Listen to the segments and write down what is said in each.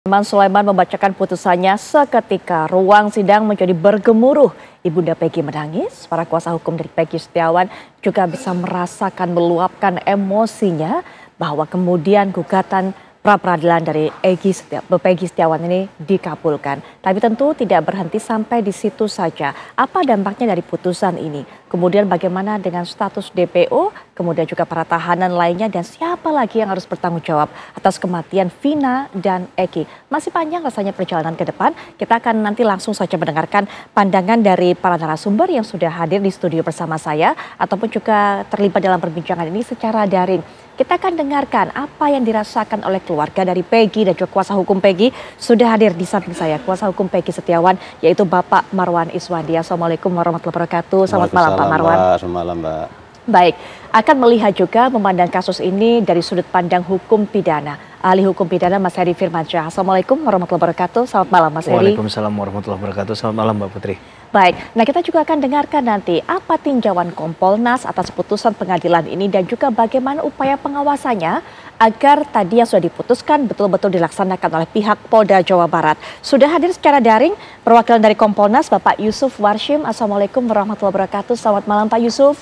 Irman Sulaiman membacakan putusannya seketika ruang sidang menjadi bergemuruh. Ibunda Peggy menangis, para kuasa hukum dari Peggy Setiawan juga bisa merasakan meluapkan emosinya bahwa kemudian gugatan pra-peradilan dari Peggy Setiawan ini dikabulkan. Tapi tentu tidak berhenti sampai di situ saja. Apa dampaknya dari putusan ini? Kemudian bagaimana dengan status DPO, kemudian juga para tahanan lainnya dan siapa lagi yang harus bertanggung jawab atas kematian Vina dan Eki. Masih panjang rasanya perjalanan ke depan. Kita akan nanti langsung saja mendengarkan pandangan dari para narasumber yang sudah hadir di studio bersama saya ataupun juga terlibat dalam perbincangan ini secara daring. Kita akan dengarkan apa yang dirasakan oleh keluarga dari Peggy dan juga kuasa hukum Peggy. Sudah hadir di samping saya kuasa hukum Peggy Setiawan yaitu Bapak Marwan Iswandi. Assalamualaikum warahmatullahi wabarakatuh. Selamat malam Pak Marwan. Selamat malam Mbak. Baik, akan melihat juga memandang kasus ini dari sudut pandang hukum pidana. Ahli hukum pidana Mas Heri Firmansyah. Assalamualaikum warahmatullahi wabarakatuh. Selamat malam Mas Heri. Waalaikumsalam warahmatullahi wabarakatuh. Selamat malam Mbak Putri. Baik, nah kita juga akan dengarkan nanti apa tinjauan Kompolnas atas putusan pengadilan ini dan juga bagaimana upaya pengawasannya agar tadi yang sudah diputuskan betul-betul dilaksanakan oleh pihak Polda Jawa Barat. Sudah hadir secara daring perwakilan dari Kompolnas Bapak Yusuf Warshim. Assalamualaikum warahmatullahi wabarakatuh. Selamat malam Pak Yusuf.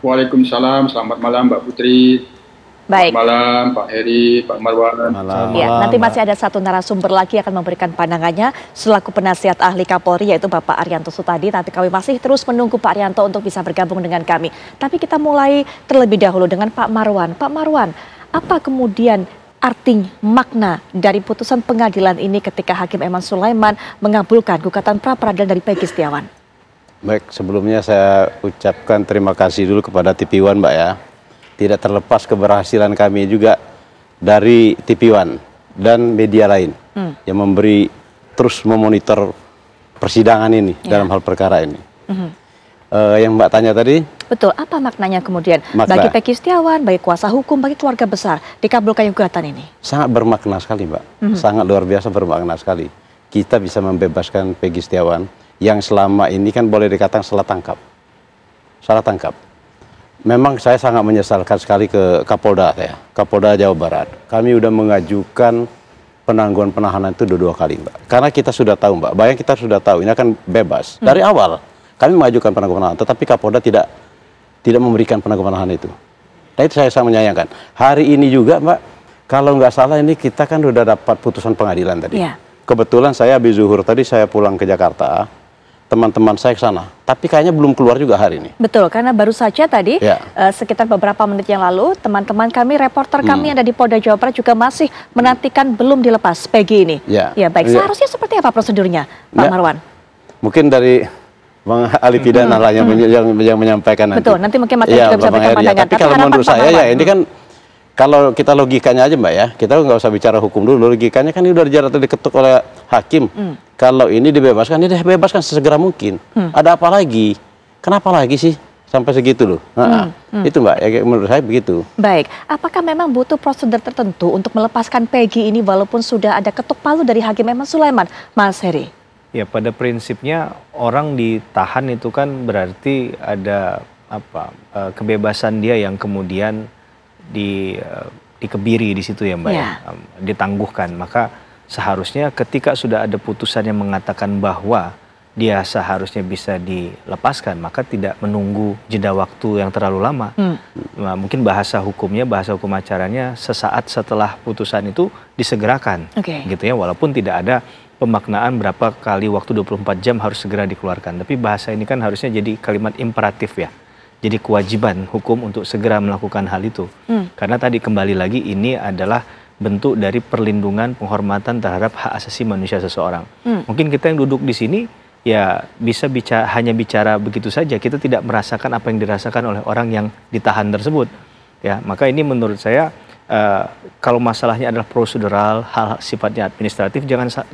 Waalaikumsalam, selamat malam Mbak Putri. Baik. Selamat malam Pak Heri, Pak Marwan. Ya, nanti masih ada satu narasumber lagi yang akan memberikan pandangannya selaku penasihat ahli Kapolri yaitu Bapak Arianto Sutadi. Tapi kami masih terus menunggu Pak Arianto untuk bisa bergabung dengan kami. Tapi kita mulai terlebih dahulu dengan Pak Marwan. Pak Marwan, apa kemudian arti makna dari putusan pengadilan ini ketika Hakim Irman Sulaiman mengabulkan gugatan pra-peradilan dari Peggy Setiawan? Baik, sebelumnya saya ucapkan terima kasih dulu kepada TV One Mbak ya. Tidak terlepas keberhasilan kami juga dari TV One dan media lain yang memberi terus memonitor persidangan ini dalam hal perkara ini. Yang Mbak tanya tadi? Betul, apa maknanya kemudian bagi Peggy Setiawan, bagi kuasa hukum, bagi keluarga besar dikabulkan gugatan ini? Sangat bermakna sekali Mbak, sangat luar biasa bermakna sekali. Kita bisa membebaskan Peggy Setiawan yang selama ini kan boleh dikatakan salah tangkap. Salah tangkap. Memang saya sangat menyesalkan sekali ke Kapolda ya, Kapolda Jawa Barat. Kami sudah mengajukan penangguhan penahanan itu dua kali Mbak. Karena kita sudah tahu Mbak, bayang kita sudah tahu ini akan bebas. Dari awal kami mengajukan penangguhan penahanan, tetapi Kapolda tidak memberikan penangguhan penahanan itu. Nah itu saya sangat menyayangkan. Hari ini juga Mbak, kalau nggak salah ini kita kan sudah dapat putusan pengadilan tadi. Yeah. Kebetulan saya habis zuhur tadi saya pulang ke Jakarta. Teman-teman saya ke sana, tapi kayaknya belum keluar juga hari ini. Betul, karena baru saja tadi sekitar beberapa menit yang lalu teman-teman kami, reporter kami yang ada di Polda Jawa Barat juga masih menantikan belum dilepas Peggy ini. Ya baik, seharusnya seperti apa prosedurnya Pak Marwan? Mungkin dari Bang ahli pidana lah yang menyampaikan nanti. Betul, nanti mungkin Mas juga bisa berikan pandangan. Tapi kalau menurut saya ya ini kan kalau kita logikanya aja Mbak ya, kita nggak usah bicara hukum dulu, logikanya kan ini udah diketuk oleh hakim. Kalau ini dibebaskan, ini dibebaskan sesegera mungkin. Ada apa lagi? Kenapa lagi sih sampai segitu loh? Itu Mbak, ya menurut saya begitu. Baik, apakah memang butuh prosedur tertentu untuk melepaskan Peggy ini walaupun sudah ada ketuk palu dari Hakim Irman Sulaiman, Mas Heri? Ya pada prinsipnya orang ditahan itu kan berarti ada kebebasan dia yang kemudian dikebiri di situ ya Mbak ya, ditangguhkan. Maka seharusnya ketika sudah ada putusan yang mengatakan bahwa dia seharusnya bisa dilepaskan, maka tidak menunggu jeda waktu yang terlalu lama. Nah, mungkin bahasa hukumnya, bahasa hukum acaranya sesaat setelah putusan itu disegerakan, gitu ya, walaupun tidak ada pemaknaan berapa kali waktu 24 jam harus segera dikeluarkan. Tapi bahasa ini kan harusnya jadi kalimat imperatif ya. Jadi kewajiban hukum untuk segera melakukan hal itu. Karena tadi kembali lagi ini adalah bentuk dari perlindungan penghormatan terhadap hak asasi manusia seseorang. Mungkin kita yang duduk di sini ya bisa hanya bicara begitu saja. Kita tidak merasakan apa yang dirasakan oleh orang yang ditahan tersebut. Ya, maka ini menurut saya kalau masalahnya adalah prosedural, hal sifatnya administratif,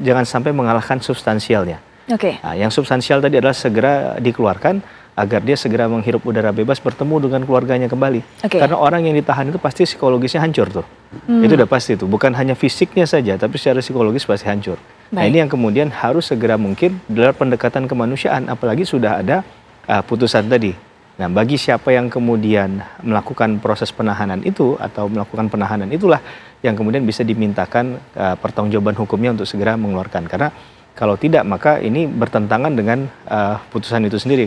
jangan sampai mengalahkan substansialnya. Nah, yang substansial tadi adalah segera dikeluarkan agar dia segera menghirup udara bebas, bertemu dengan keluarganya kembali. Karena orang yang ditahan itu pasti psikologisnya hancur tuh. Itu udah pasti tuh, bukan hanya fisiknya saja, tapi secara psikologis pasti hancur. Nah ini yang kemudian harus segera mungkin dalam pendekatan kemanusiaan, apalagi sudah ada putusan tadi. Nah, bagi siapa yang kemudian melakukan proses penahanan itu atau melakukan penahanan itulah yang kemudian bisa dimintakan pertanggungjawaban hukumnya untuk segera mengeluarkan. Karena kalau tidak maka ini bertentangan dengan putusan itu sendiri.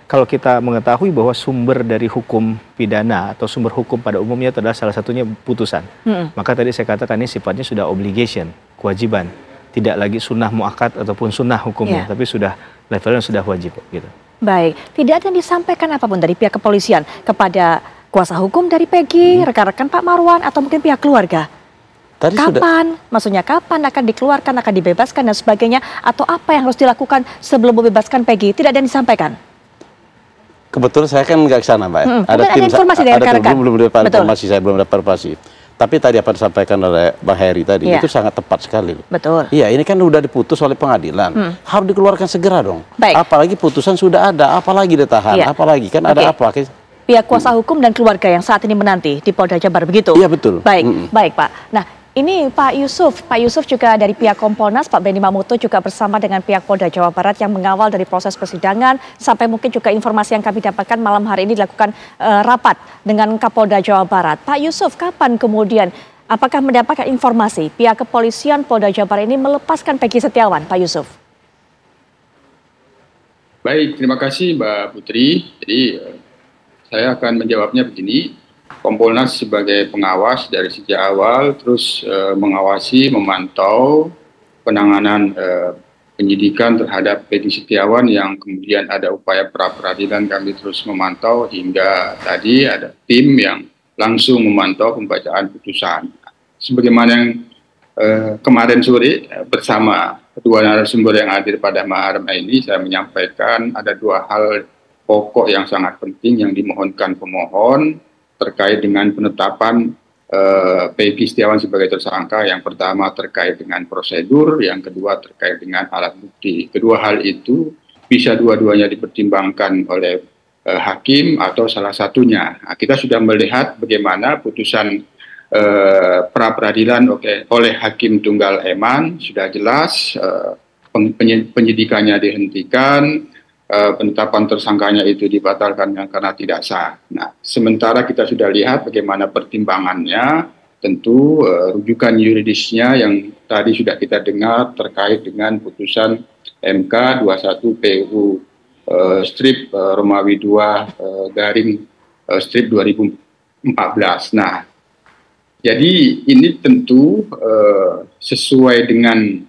Kalau kita mengetahui bahwa sumber dari hukum pidana atau sumber hukum pada umumnya itu adalah salah satunya putusan. Maka tadi saya katakan ini sifatnya sudah obligation, kewajiban. Tidak lagi sunnah muakkad ataupun sunnah hukumnya, tapi sudah levelnya sudah wajib gitu. Baik, tidak ada yang disampaikan apapun dari pihak kepolisian kepada kuasa hukum dari Peggy, rekan-rekan Pak Marwan, atau mungkin pihak keluarga? Kapan? Maksudnya kapan akan dikeluarkan, akan dibebaskan dan sebagainya? Atau apa yang harus dilakukan sebelum membebaskan Peggy? Tidak ada yang disampaikan? Kebetulan saya kan nggak ke sana, Mbak. Ada informasi dari rekan-rekan? Belum dapat informasi, saya belum dapat informasi. Tapi tadi apa disampaikan oleh Bang Heri tadi, itu sangat tepat sekali. Betul. Iya, ini kan udah diputus oleh pengadilan. Harus dikeluarkan segera dong. Baik. Apalagi putusan sudah ada, apalagi ditahan, apalagi kan ada apa? Pihak kuasa hukum dan keluarga yang saat ini menanti di Polda Jabar, begitu? Iya, betul. Baik, baik Pak. Nah, ini Pak Yusuf juga dari pihak Kompolnas, Pak Benny Mamoto juga bersama dengan pihak Polda Jawa Barat yang mengawal dari proses persidangan, sampai mungkin juga informasi yang kami dapatkan malam hari ini dilakukan rapat dengan Kapolda Jawa Barat. Pak Yusuf, kapan kemudian, apakah mendapatkan informasi pihak kepolisian Polda Jawa Barat ini melepaskan Peggy Setiawan, Pak Yusuf? Baik, terima kasih Mbak Putri. Jadi saya akan menjawabnya begini. Kompolnas sebagai pengawas dari sejak awal terus mengawasi, memantau penanganan penyidikan terhadap Peggy Setiawan yang kemudian ada upaya pra-peradilan, kami terus memantau hingga tadi ada tim yang langsung memantau pembacaan putusan. Sebagaimana yang kemarin sore bersama kedua narasumber yang hadir pada malam ini, saya menyampaikan ada dua hal pokok yang sangat penting yang dimohonkan pemohon terkait dengan penetapan Peggy Setiawan sebagai tersangka. Yang pertama terkait dengan prosedur, yang kedua terkait dengan alat bukti. Kedua hal itu bisa dua-duanya dipertimbangkan oleh hakim atau salah satunya. Nah, kita sudah melihat bagaimana putusan pra-peradilan oleh Hakim Tunggal Eman sudah jelas, penyidikannya dihentikan, penetapan tersangkanya itu dibatalkan karena tidak sah. Nah, sementara kita sudah lihat bagaimana pertimbangannya, tentu rujukan yuridisnya yang tadi sudah kita dengar terkait dengan putusan MK 21 PU strip Romawi 2 garing strip 2014. Nah, jadi ini tentu sesuai dengan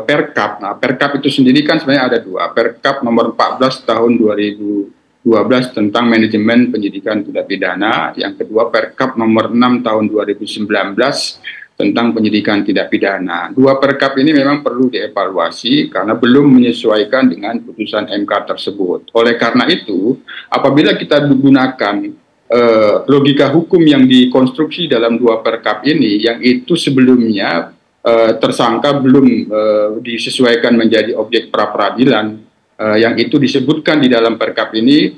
Perkap. Nah, Perkap itu sendiri kan sebenarnya ada dua. Perkap nomor 14 tahun 2012 tentang manajemen penyidikan tindak pidana. Yang kedua Perkap nomor 6 tahun 2019 tentang penyidikan tindak pidana. Dua Perkap ini memang perlu dievaluasi karena belum menyesuaikan dengan putusan MK tersebut. Oleh karena itu, apabila kita menggunakan logika hukum yang dikonstruksi dalam dua Perkap ini, yang itu sebelumnya tersangka belum disesuaikan menjadi objek pra-peradilan, yang itu disebutkan di dalam Perkap ini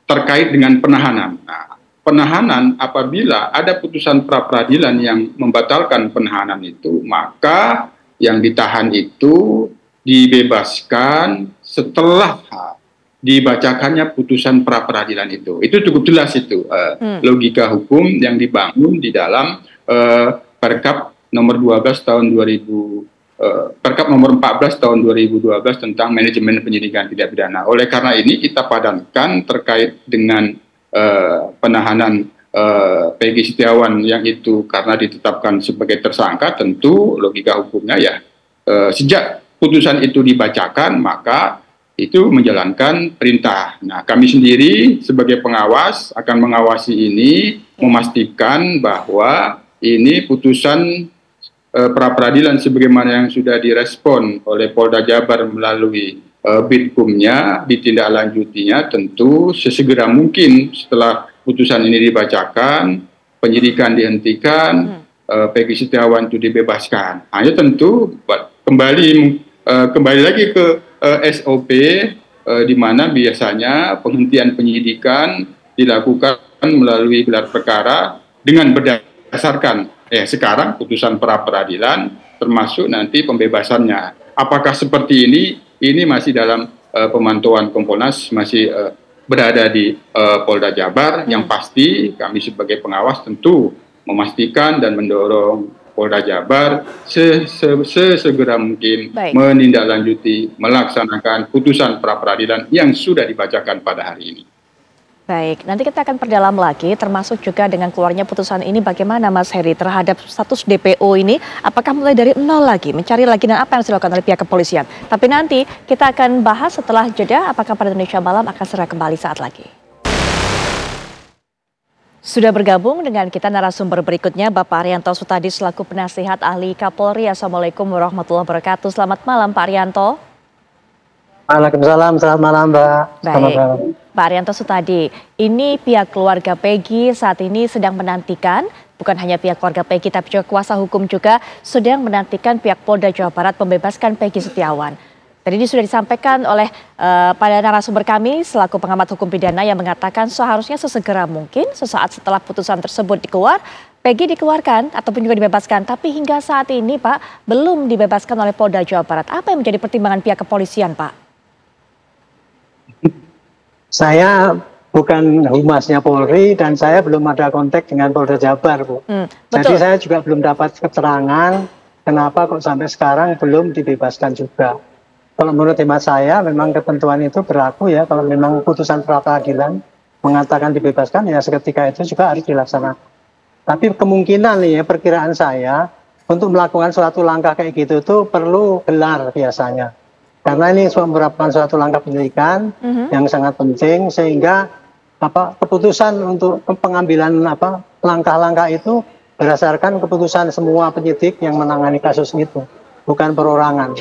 terkait dengan penahanan. Nah, penahanan apabila ada putusan pra-peradilan yang membatalkan penahanan itu, maka yang ditahan itu dibebaskan setelah dibacakannya putusan pra-peradilan itu. Itu cukup jelas itu logika hukum yang dibangun di dalam Perkap nomor 12 tahun 2000, Perkap nomor 14 tahun 2012 tentang manajemen penyidikan tindak pidana. Oleh karena ini kita padankan terkait dengan penahanan Peggy Setiawan yang itu karena ditetapkan sebagai tersangka, tentu logika hukumnya ya sejak putusan itu dibacakan maka itu menjalankan perintah. Nah, kami sendiri sebagai pengawas akan mengawasi ini, memastikan bahwa ini putusan pra-peradilan sebagaimana yang sudah direspon oleh Polda Jabar melalui Bidkumnya, ditindaklanjutinya tentu sesegera mungkin setelah putusan ini dibacakan, penyidikan dihentikan, Peggy Setiawan itu dibebaskan. Hanya tentu kembali lagi ke SOP di mana biasanya penghentian penyidikan dilakukan melalui gelar perkara dengan berdasarkan sekarang putusan pra-peradilan termasuk nanti pembebasannya. Apakah seperti ini? Ini masih dalam pemantauan Kompolnas, masih berada di Polda Jabar. Yang pasti kami sebagai pengawas tentu memastikan dan mendorong Polda Jabar sesegera mungkin menindaklanjuti, melaksanakan putusan pra-peradilan yang sudah dibacakan pada hari ini. Baik, nanti kita akan perdalam lagi, termasuk juga dengan keluarnya putusan ini bagaimana Mas Heri terhadap status DPO ini, apakah mulai dari nol lagi, mencari lagi dan apa yang harus dilakukan oleh pihak kepolisian. Tapi nanti kita akan bahas setelah jeda, apakah pada Indonesia Malam akan segera kembali saat lagi. Sudah bergabung dengan kita narasumber berikutnya, Bapak Arianto Sutadi selaku penasihat ahli Kapolri. Assalamualaikum warahmatullahi wabarakatuh. Selamat malam Pak Arianto. Waalaikumsalam, selamat malam Mbak. Baik, Pak Arianto Sutadi, ini pihak keluarga Peggy saat ini sedang menantikan, bukan hanya pihak keluarga Peggy tapi juga kuasa hukum juga sedang menantikan pihak Polda Jawa Barat membebaskan Peggy Setiawan. Tadi ini sudah disampaikan oleh pada narasumber kami selaku pengamat hukum pidana yang mengatakan seharusnya sesegera mungkin sesaat setelah putusan tersebut dikeluar, Peggy dikeluarkan ataupun juga dibebaskan. Tapi hingga saat ini Pak belum dibebaskan oleh Polda Jawa Barat. Apa yang menjadi pertimbangan pihak kepolisian Pak? Saya bukan humasnya Polri dan saya belum ada kontak dengan Polda Jabar, Bu. Jadi saya juga belum dapat keterangan kenapa kok sampai sekarang belum dibebaskan juga. Kalau menurut hemat saya memang ketentuan itu berlaku ya, kalau memang putusan pra-peradilan mengatakan dibebaskan ya seketika itu juga harus dilaksanakan. Tapi kemungkinan nih ya, perkiraan saya untuk melakukan suatu langkah kayak gitu itu perlu gelar biasanya. Karena ini merupakan suatu langkah penyidikan yang sangat penting sehingga keputusan untuk pengambilan langkah-langkah itu berdasarkan keputusan semua penyidik yang menangani kasus itu, bukan perorangan.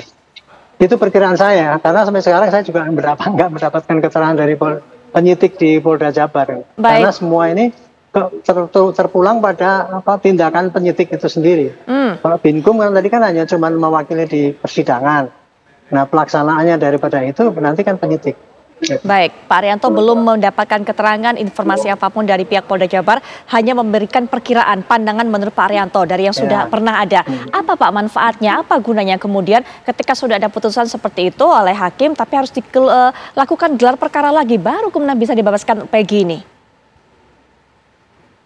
Itu perkiraan saya, karena sampai sekarang saya juga nggak mendapatkan keterangan dari penyidik di Polda Jabar. Karena semua ini terpulang pada tindakan penyidik itu sendiri. Kalau Binkum kan tadi kan hanya cuma mewakili di persidangan. Nah pelaksanaannya daripada itu nanti kan penyidik. Baik, Pak Arianto belum mendapatkan keterangan informasi apapun dari pihak Polda Jabar, hanya memberikan perkiraan pandangan menurut Pak Arianto dari yang sudah pernah ada. Apa Pak manfaatnya, apa gunanya kemudian ketika sudah ada putusan seperti itu oleh hakim tapi harus dilakukan gelar perkara lagi baru kemudian bisa dibebaskan Peggy ini?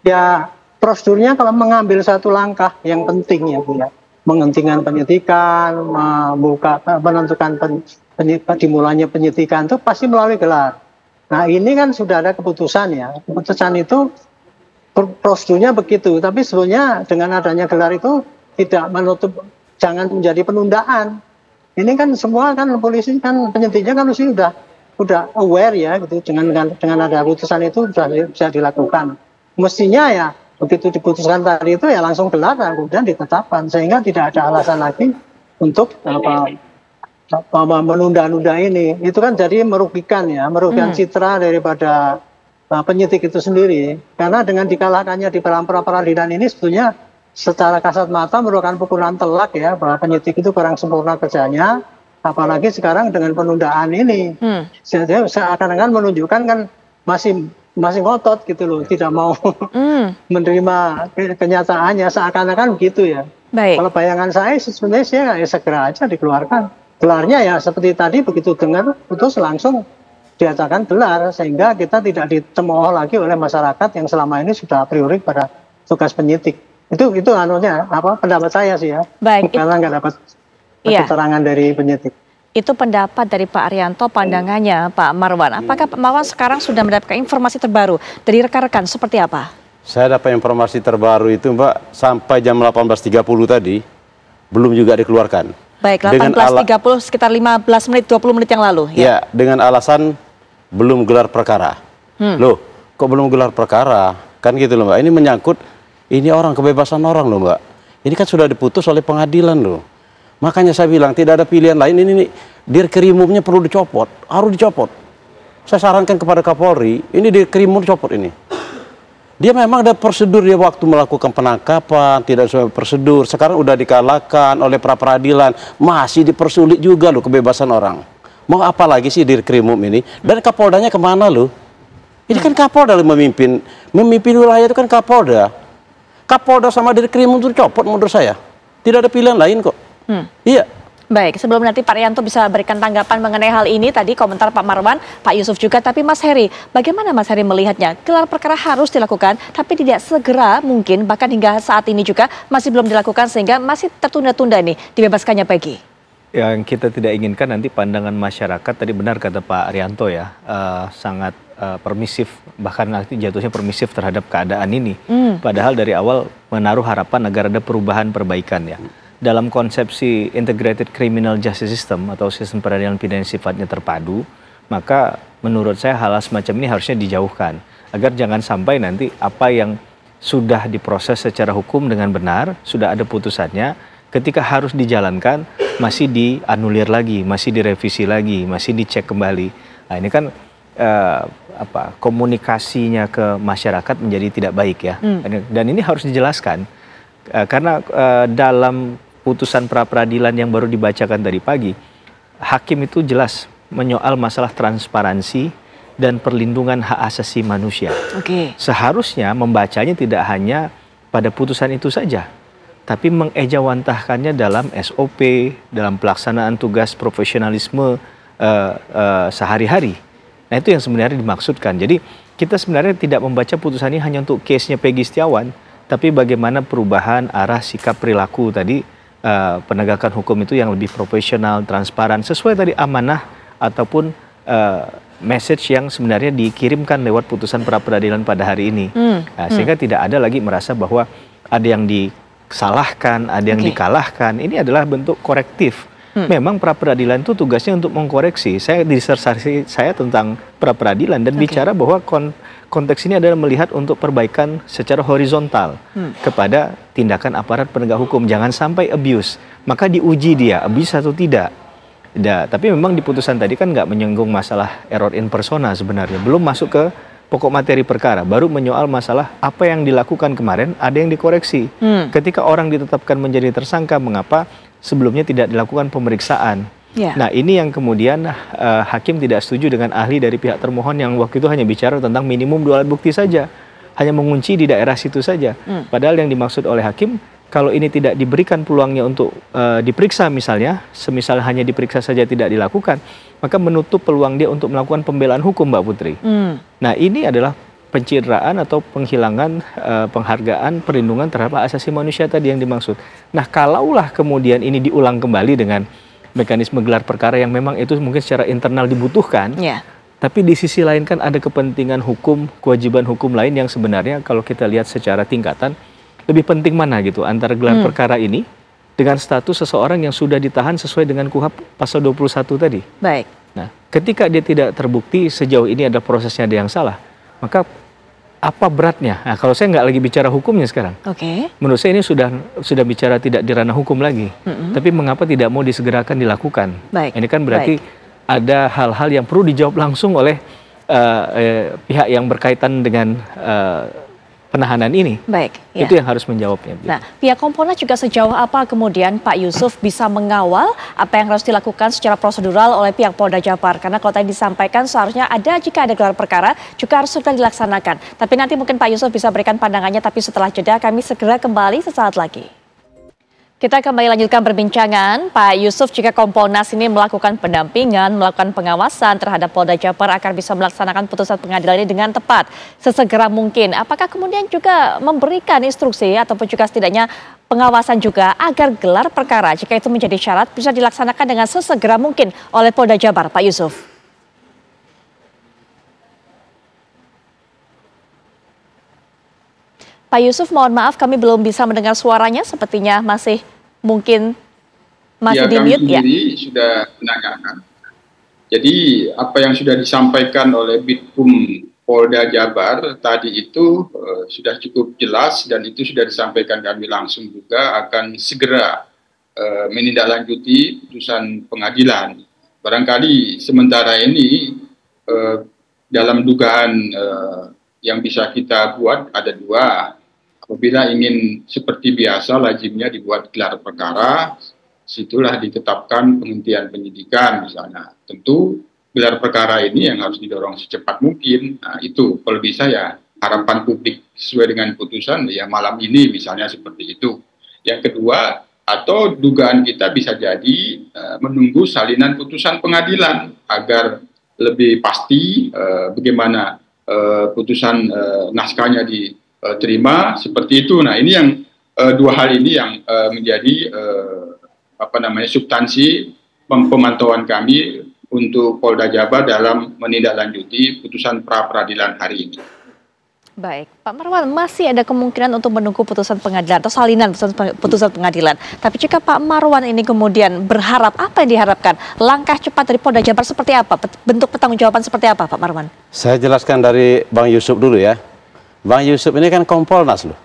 Ya prosedurnya kalau mengambil satu langkah yang penting ya Bu ya, menghentikan penyidikan, menentukan dimulainya penyidikan itu pasti melalui gelar. Nah ini kan sudah ada keputusan ya, keputusan itu prosedurnya begitu, tapi sebetulnya dengan adanya gelar itu tidak menutup, jangan menjadi penundaan. Ini kan semua kan polisi kan penyidiknya kan udah aware ya gitu, dengan ada keputusan itu sudah bisa dilakukan. Mestinya ya begitu diputuskan tadi itu ya langsung gelar dan kemudian ditetapkan sehingga tidak ada alasan lagi untuk menunda-nunda ini. Itu kan jadi merugikan citra daripada penyidik itu sendiri. Karena dengan dikalahkannya di pra-peradilan ini sebetulnya secara kasat mata merupakan pukulan telak ya bahwa penyidik itu kurang sempurna kerjanya. Apalagi sekarang dengan penundaan ini, seakan-akan menunjukkan kan masih ngotot gitu loh, tidak mau menerima kenyataannya, seakan-akan begitu ya. Baik. Kalau bayangan saya sebenarnya ya segera aja dikeluarkan. Gelarnya ya seperti tadi begitu dengar putus langsung dinyatakan gelar sehingga kita tidak dicemooh lagi oleh masyarakat yang selama ini sudah a priori pada tugas penyidik. Itu pendapat saya sih ya. Baik. Karena nggak dapat keterangan dari penyidik. Itu pendapat dari Pak Arianto, pandangannya Pak Marwan. Apakah Pak Marwan sekarang sudah mendapatkan informasi terbaru dari rekan-rekan seperti apa? Saya dapat informasi terbaru itu Mbak, sampai jam 18.30 tadi belum juga dikeluarkan. Baik, 18.30 sekitar 15 menit, 20 menit yang lalu. Ya, dengan alasan belum gelar perkara. Loh, kok belum gelar perkara? Kan gitu loh Mbak, ini menyangkut, ini orang kebebasan orang loh Mbak. Ini kan sudah diputus oleh pengadilan loh. Makanya saya bilang tidak ada pilihan lain, ini Dirkrimumnya perlu dicopot, harus dicopot. Saya sarankan kepada Kapolri, ini Dirkrimum dicopot ini. Dia memang ada prosedur dia waktu melakukan penangkapan, tidak sesuai prosedur. Sekarang udah dikalahkan oleh pra-peradilan, masih dipersulit juga loh kebebasan orang. Mau apa lagi sih Dirkrimum ini? Dan Kapoldanya kemana loh? Ini kan Kapolda memimpin wilayah itu kan Kapolda. Kapolda sama Dirkrimum itu copot menurut saya. Tidak ada pilihan lain kok. Iya. Baik, sebelum nanti Pak Rianto bisa berikan tanggapan mengenai hal ini, tadi komentar Pak Marwan, Pak Yusuf juga, tapi Mas Heri, bagaimana Mas Heri melihatnya? Gelar perkara harus dilakukan, tapi tidak segera mungkin, bahkan hingga saat ini juga masih belum dilakukan sehingga masih tertunda-tunda nih dibebaskannya Peggy. Yang kita tidak inginkan nanti pandangan masyarakat, tadi benar kata Pak Rianto ya, sangat permisif, bahkan nanti jatuhnya permisif terhadap keadaan ini. Padahal dari awal menaruh harapan agar ada perubahan perbaikan ya. Dalam konsepsi Integrated Criminal Justice System atau sistem peradilan pidana sifatnya terpadu, maka menurut saya hal semacam ini harusnya dijauhkan. Agar jangan sampai nanti apa yang sudah diproses secara hukum dengan benar, sudah ada putusannya, ketika harus dijalankan masih dianulir lagi, masih direvisi lagi, masih dicek kembali. Nah ini kan komunikasinya ke masyarakat menjadi tidak baik ya. Dan ini harus dijelaskan. Karena dalam putusan pra-peradilan yang baru dibacakan tadi pagi, hakim itu jelas menyoal masalah transparansi dan perlindungan hak asasi manusia. Seharusnya membacanya tidak hanya pada putusan itu saja, tapi mengejawantahkannya dalam SOP, dalam pelaksanaan tugas profesionalisme sehari-hari. Nah itu yang sebenarnya dimaksudkan. Jadi kita sebenarnya tidak membaca putusan ini hanya untuk case-nya Peggy Setiawan, tapi bagaimana perubahan arah sikap perilaku tadi, penegakan hukum itu yang lebih profesional, transparan, sesuai tadi amanah ataupun message yang sebenarnya dikirimkan lewat putusan pra-peradilan pada hari ini. Sehingga tidak ada lagi merasa bahwa ada yang disalahkan, ada yang dikalahkan. Ini adalah bentuk korektif. Memang pra-peradilan itu tugasnya untuk mengkoreksi. Saya disertasi saya tentang pra-peradilan dan bicara bahwa konteks ini adalah melihat untuk perbaikan secara horizontal kepada tindakan aparat penegak hukum. Jangan sampai abuse. Maka diuji dia, abuse atau tidak. Tapi memang di putusan tadi kan nggak menyinggung masalah error in persona sebenarnya. Belum masuk ke pokok materi perkara. Baru menyoal masalah apa yang dilakukan kemarin, ada yang dikoreksi. Ketika orang ditetapkan menjadi tersangka, mengapa sebelumnya tidak dilakukan pemeriksaan? Nah ini yang kemudian hakim tidak setuju dengan ahli dari pihak termohon yang waktu itu hanya bicara tentang minimum 2 alat bukti saja, hanya mengunci di daerah situ saja. Padahal yang dimaksud oleh hakim, kalau ini tidak diberikan peluangnya untuk diperiksa misalnya, semisal hanya diperiksa saja tidak dilakukan, maka menutup peluang dia untuk melakukan pembelaan hukum, Mbak Putri. Nah ini adalah pencitraan atau penghilangan penghargaan perlindungan terhadap hak asasi manusia tadi yang dimaksud. Nah kalaulah kemudian ini diulang kembali dengan mekanisme gelar perkara yang memang itu mungkin secara internal dibutuhkan, tapi di sisi lain kan ada kepentingan hukum, kewajiban hukum lain yang sebenarnya kalau kita lihat secara tingkatan lebih penting mana gitu antara gelar perkara ini dengan status seseorang yang sudah ditahan sesuai dengan KUHP pasal 21 tadi. Baik. Nah, ketika dia tidak terbukti sejauh ini ada prosesnya ada yang salah, maka apa beratnya? Nah, kalau saya nggak lagi bicara hukumnya sekarang. Menurut saya ini sudah bicara tidak di ranah hukum lagi. Tapi mengapa tidak mau disegerakan dilakukan? Ini kan berarti ada hal-hal yang perlu dijawab langsung oleh pihak yang berkaitan dengan penahanan ini. Itu yang harus menjawabnya. Nah, pihak Kompolnas juga sejauh apa kemudian Pak Yusuf bisa mengawal apa yang harus dilakukan secara prosedural oleh pihak Polda Jabar? Karena kalau tadi disampaikan seharusnya jika ada gelar perkara juga harus segera dilaksanakan. Tapi nanti mungkin Pak Yusuf bisa berikan pandangannya, tapi setelah jeda kami segera kembali sesaat lagi. Kita kembali lanjutkan perbincangan. Pak Yusuf, jika Kompolnas ini melakukan pendampingan, melakukan pengawasan terhadap Polda Jabar agar bisa melaksanakan putusan pengadilan ini dengan tepat, sesegera mungkin. Apakah kemudian juga memberikan instruksi ataupun juga setidaknya pengawasan juga agar gelar perkara, jika itu menjadi syarat, bisa dilaksanakan dengan sesegera mungkin oleh Polda Jabar, Pak Yusuf? Pak Yusuf, mohon maaf kami belum bisa mendengar suaranya, sepertinya masih di mute ya. Kami sendiri sudah menanyakan. Jadi apa yang sudah disampaikan oleh Bitkum Polda Jabar tadi itu sudah cukup jelas dan itu sudah disampaikan kami langsung juga akan segera menindaklanjuti putusan pengadilan. Barangkali sementara ini dalam dugaan yang bisa kita buat ada 2. Apabila ingin seperti biasa lazimnya dibuat gelar perkara, situlah ditetapkan penghentian penyidikan misalnya. Tentu gelar perkara ini yang harus didorong secepat mungkin. Nah, itu kalau bisa ya harapan publik sesuai dengan putusan ya malam ini misalnya seperti itu. Yang kedua, atau dugaan kita bisa jadi menunggu salinan putusan pengadilan agar lebih pasti bagaimana putusan naskahnya diterima seperti itu. Nah, ini yang dua hal ini yang menjadi substansi pemantauan kami untuk Polda Jabar dalam menindaklanjuti putusan pra peradilan hari ini. Baik, Pak Marwan, masih ada kemungkinan untuk menunggu putusan pengadilan atau salinan putusan pengadilan. Tapi jika Pak Marwan ini kemudian berharap, apa yang diharapkan? Langkah cepat dari Polda Jabar seperti apa? Bentuk pertanggungjawaban seperti apa, Pak Marwan? Saya jelaskan dari Bang Yusuf dulu ya. Bang Yusuf ini kan Kompolnas loh,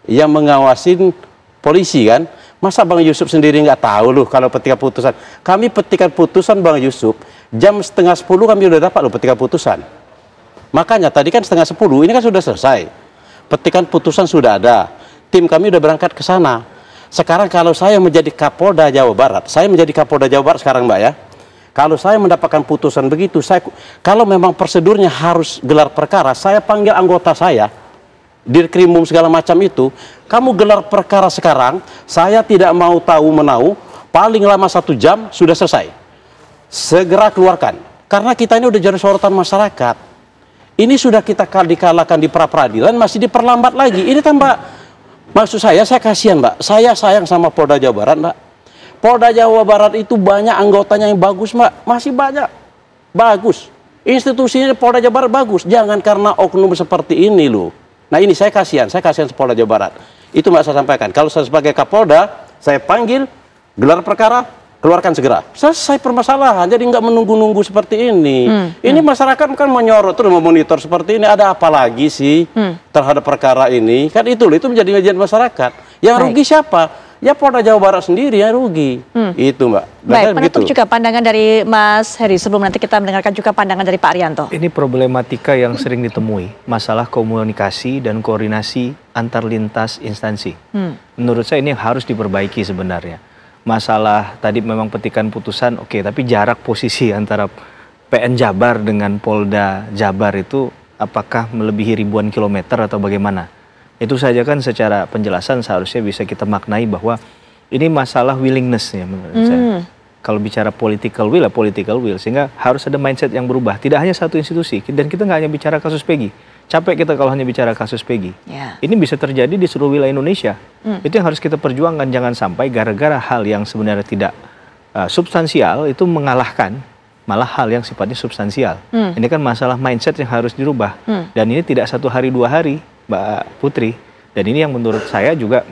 yang mengawasin polisi kan. Masa Bang Yusuf sendiri nggak tahu loh kalau petikan putusan? Kami petikan putusan Bang Yusuf, jam 9:30 kami udah dapat loh petikan putusan. Makanya tadi kan 9:30, ini kan sudah selesai. Petikan putusan sudah ada. Tim kami udah berangkat ke sana. Sekarang kalau saya menjadi Kapolda Jawa Barat, saya menjadi Kapolda Jawa Barat sekarang Mbak ya. Kalau saya mendapatkan putusan begitu, kalau memang prosedurnya harus gelar perkara, saya panggil anggota saya, Dirkrimum segala macam itu, kamu gelar perkara sekarang, saya tidak mau tahu menau, paling lama 1 jam sudah selesai. Segera keluarkan. Karena kita ini udah jadi sorotan masyarakat. Ini sudah kita dikalahkan di pra peradilan, masih diperlambat lagi. Ini tambah, maksud saya kasihan Mbak. Saya sayang sama Polda Jawa Barat Mbak. Polda Jawa Barat itu banyak anggotanya yang bagus Mbak. Masih banyak. Bagus. Institusinya Polda Jawa Barat bagus. Jangan karena oknum seperti ini loh. Nah ini saya kasihan Polda Jawa Barat. Itu Mbak saya sampaikan. Kalau saya sebagai Kapolda, saya panggil, gelar perkara, keluarkan segera. Selesai permasalahan, jadi nggak menunggu-nunggu seperti ini. Ini masyarakat kan menyorot terus memonitor seperti ini. Ada apa lagi sih terhadap perkara ini? Kan itu menjadi bagian masyarakat. Yang rugi siapa? Ya Polda Jawa Barat sendiri yang rugi. Itu Mbak. Baik, penutup juga pandangan dari Mas Heri sebelum nanti kita mendengarkan juga pandangan dari Pak Arianto. Ini problematika yang sering ditemui, masalah komunikasi dan koordinasi antar lintas instansi. Menurut saya ini yang harus diperbaiki sebenarnya. Masalah tadi memang petikan putusan oke, tapi jarak posisi antara PN Jabar dengan Polda Jabar itu apakah melebihi ribuan kilometer atau bagaimana? Itu saja kan secara penjelasan seharusnya bisa kita maknai bahwa ini masalah willingness ya menurut saya. Kalau bicara political will, sehingga harus ada mindset yang berubah. Tidak hanya satu institusi, dan kita nggak hanya bicara kasus Peggy. Capek kita kalau hanya bicara kasus Peggy. Ini bisa terjadi di seluruh wilayah Indonesia. Itu yang harus kita perjuangkan. Jangan sampai gara-gara hal yang sebenarnya tidak substansial itu mengalahkan malah hal yang sifatnya substansial. Ini kan masalah mindset yang harus dirubah. Dan ini tidak 1 hari 2 hari, Mbak Putri. Dan ini yang menurut saya juga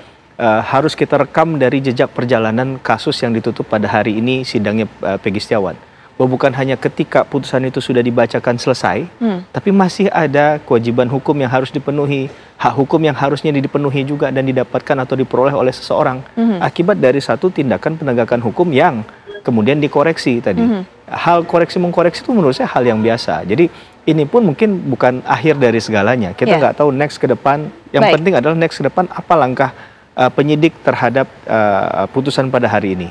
harus kita rekam dari jejak perjalanan kasus yang ditutup pada hari ini sidangnya Peggy Setiawan. Bahwa bukan hanya ketika putusan itu sudah dibacakan selesai, tapi masih ada kewajiban hukum yang harus dipenuhi, hak hukum yang harusnya dipenuhi juga dan didapatkan atau diperoleh oleh seseorang akibat dari satu tindakan penegakan hukum yang kemudian dikoreksi tadi. Hal koreksi-mengkoreksi itu menurut saya hal yang biasa. Jadi ini pun mungkin bukan akhir dari segalanya. Kita nggak tahu next ke depan. Yang penting adalah next ke depan apa langkah penyidik terhadap putusan pada hari ini.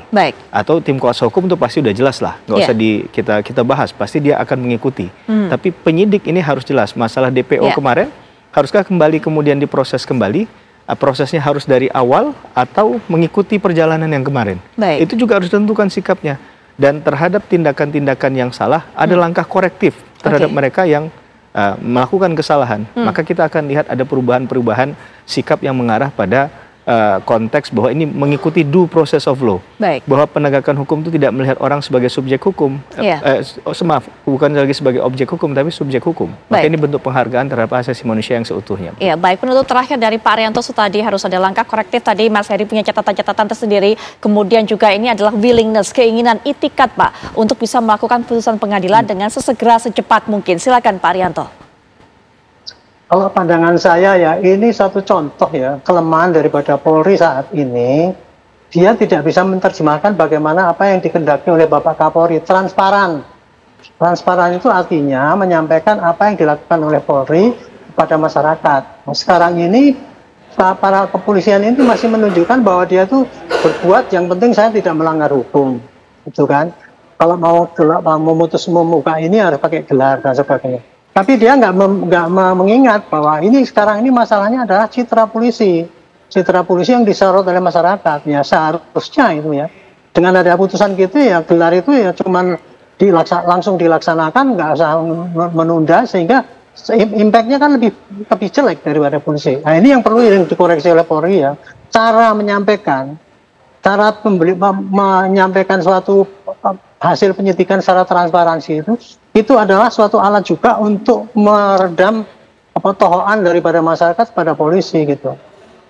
Atau tim kuasa hukum itu pasti udah jelas lah, nggak usah kita bahas, pasti dia akan mengikuti. Tapi penyidik ini harus jelas. Masalah DPO kemarin, haruskah kembali kemudian diproses kembali? Prosesnya harus dari awal atau mengikuti perjalanan yang kemarin? Itu juga harus ditentukan sikapnya. Dan terhadap tindakan-tindakan yang salah, ada langkah korektif terhadap mereka yang melakukan kesalahan. Maka kita akan lihat ada perubahan-perubahan sikap yang mengarah pada konteks bahwa ini mengikuti due process of law. Bahwa penegakan hukum itu tidak melihat orang sebagai subjek hukum. Maaf, bukan lagi sebagai objek hukum, tapi subjek hukum. Maka ini bentuk penghargaan terhadap asasi manusia yang seutuhnya. Baik, penutup terakhir dari Pak Arianto tadi harus ada langkah korektif. Tadi Mas Heri punya catatan-catatan tersendiri. Kemudian juga ini adalah willingness, keinginan, itikat Pak, untuk bisa melakukan putusan pengadilan dengan sesegera, secepat mungkin. Silakan Pak Arianto. Kalau pandangan saya ya, ini satu contoh ya, kelemahan daripada Polri saat ini. Dia tidak bisa menerjemahkan bagaimana apa yang dikehendaki oleh Bapak Kapolri. Transparan. Transparan itu artinya menyampaikan apa yang dilakukan oleh Polri kepada masyarakat. Nah, sekarang ini para kepolisian ini masih menunjukkan bahwa dia tuh berbuat, yang penting saya tidak melanggar hukum. Gitu kan. Kalau mau memutus membuka ini harus pakai gelar dan sebagainya. Tapi dia nggak mengingat bahwa ini sekarang ini masalahnya adalah citra polisi. citra polisi yang disorot oleh masyarakat. Ya seharusnya itu ya. Dengan ada putusan gitu ya gelar itu ya cuman langsung dilaksanakan, nggak usah menunda, sehingga impact-nya kan lebih jelek daripada polisi. Nah ini yang perlu dikoreksi oleh Polri ya. Cara menyampaikan suatu hasil penyidikan secara transparansi itu adalah suatu alat juga untuk meredam tokoan daripada masyarakat pada polisi gitu.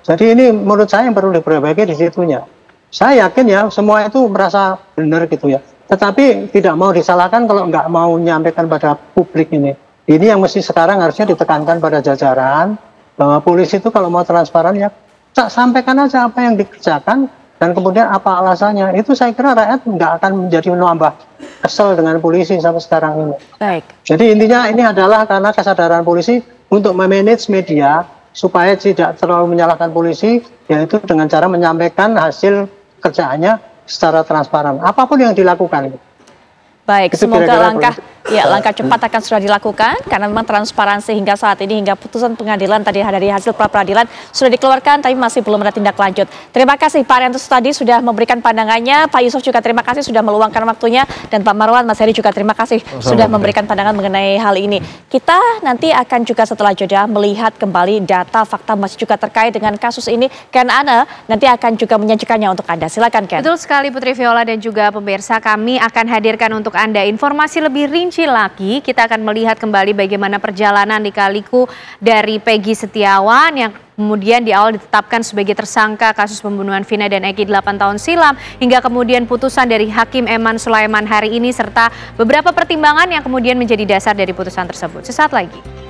Jadi ini menurut saya yang perlu diperbaiki di situnya. Saya yakin ya semua itu merasa benar gitu ya. Tetapi tidak mau disalahkan kalau nggak mau menyampaikan pada publik ini. Ini yang mesti sekarang harusnya ditekankan pada jajaran bahwa polisi itu kalau mau transparan ya sampaikan aja apa yang dikerjakan dan kemudian apa alasannya. Itu saya kira rakyat nggak akan menjadi menambah kesel dengan polisi sampai sekarang ini. Baik. Jadi intinya ini adalah karena kesadaran polisi untuk memanage media supaya tidak terlalu menyalahkan polisi, yaitu dengan cara menyampaikan hasil kerjaannya secara transparan. Apapun yang dilakukan. Baik, semoga langkah cepat akan sudah dilakukan karena memang transparansi hingga saat ini, hingga putusan pengadilan tadi dari hasil pra peradilan sudah dikeluarkan, tapi masih belum ada tindak lanjut. Terima kasih Pak Arianto tadi sudah memberikan pandangannya, Pak Yusuf juga terima kasih sudah meluangkan waktunya, dan Pak Marwan, Mas Heri juga terima kasih sudah memberikan pandangan mengenai hal ini. Kita nanti akan juga setelah jeda melihat kembali data fakta masih juga terkait dengan kasus ini. Ken Ana nanti akan juga menyajikannya untuk Anda. Silakan Ken. Betul sekali Putri Viola dan juga pemirsa, kami akan hadirkan untuk Anda informasi lebih rinci lagi. Kita akan melihat kembali bagaimana perjalanan lika-liku dari Peggy Setiawan yang kemudian di awal ditetapkan sebagai tersangka kasus pembunuhan Vina dan Eki 8 tahun silam, hingga kemudian putusan dari Hakim Eman Sulaiman hari ini, serta beberapa pertimbangan yang kemudian menjadi dasar dari putusan tersebut. Sesaat lagi.